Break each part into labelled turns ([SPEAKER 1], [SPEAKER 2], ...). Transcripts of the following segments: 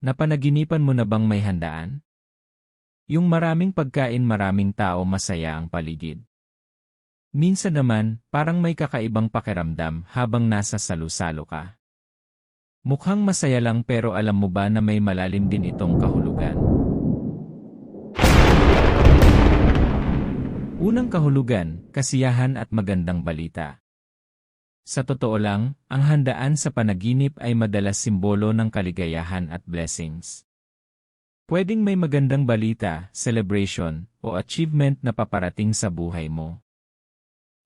[SPEAKER 1] Napanaginipan mo na bang may handaan? Yung maraming pagkain, maraming tao, masaya ang paligid. Minsan naman, parang may kakaibang pakiramdam habang nasa salu-salo ka. Mukhang masaya lang pero alam mo ba na may malalim din itong kahulugan? Unang kahulugan, kasiyahan at magandang balita. Sa totoo lang, ang handaan sa panaginip ay madalas simbolo ng kaligayahan at blessings. Pwedeng may magandang balita, celebration, o achievement na paparating sa buhay mo.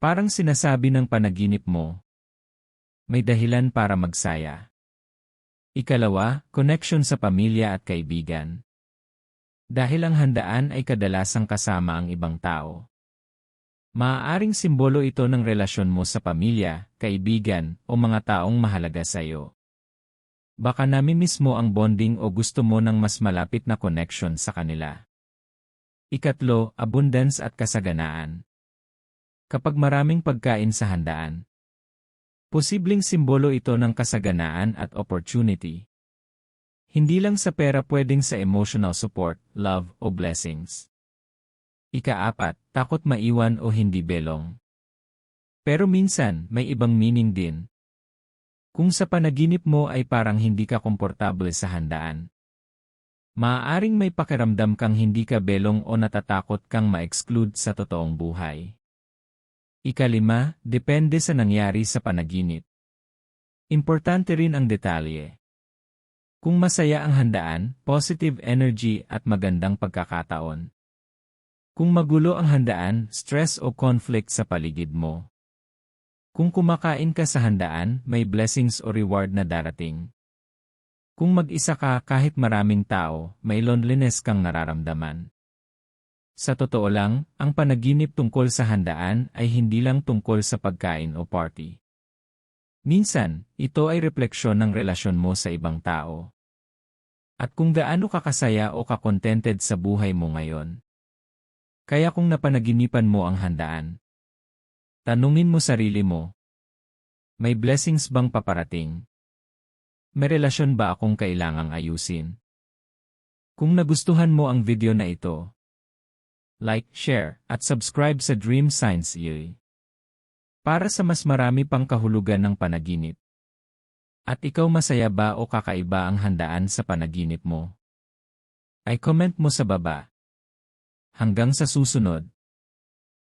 [SPEAKER 1] Parang sinasabi ng panaginip mo, may dahilan para magsaya. Ikalawa, connection sa pamilya at kaibigan. Dahil ang handaan ay kadalasang kasama ang ibang tao. Maaaring simbolo ito ng relasyon mo sa pamilya, kaibigan, o mga taong mahalaga sa iyo. Baka namimiss mo ang bonding o gusto mo ng mas malapit na connection sa kanila. Ikatlo, abundance at kasaganaan. Kapag maraming pagkain sa handaan, posibleng simbolo ito ng kasaganaan at opportunity. Hindi lang sa pera, pwedeng sa emotional support, love, o blessings. Ika-apat, takot maiwan o hindi belong. Pero minsan, may ibang meaning din. Kung sa panaginip mo ay parang hindi ka komportable sa handaan, maaaring may pakiramdam kang hindi ka belong o natatakot kang ma-exclude sa totoong buhay. Ikalima, depende sa nangyari sa panaginip. Importante rin ang detalye. Kung masaya ang handaan, positive energy at magandang pagkakataon. Kung magulo ang handaan, stress o conflict sa paligid mo. Kung kumakain ka sa handaan, may blessings o reward na darating. Kung mag-isa ka kahit maraming tao, may loneliness kang nararamdaman. Sa totoo lang, ang panaginip tungkol sa handaan ay hindi lang tungkol sa pagkain o party. Minsan, ito ay refleksyon ng relasyon mo sa ibang tao. At kung gaano ka kasaya o ka-contented sa buhay mo ngayon. Kaya kung napanaginipan mo ang handaan, tanungin mo sarili mo, may blessings bang paparating? May relasyon ba akong kailangang ayusin? Kung nagustuhan mo ang video na ito, like, share, at subscribe sa Dream Science UI. Para sa mas marami pang kahulugan ng panaginip. At ikaw, masaya ba o kakaiba ang handaan sa panaginip mo? Ay comment mo sa baba. Hanggang sa susunod.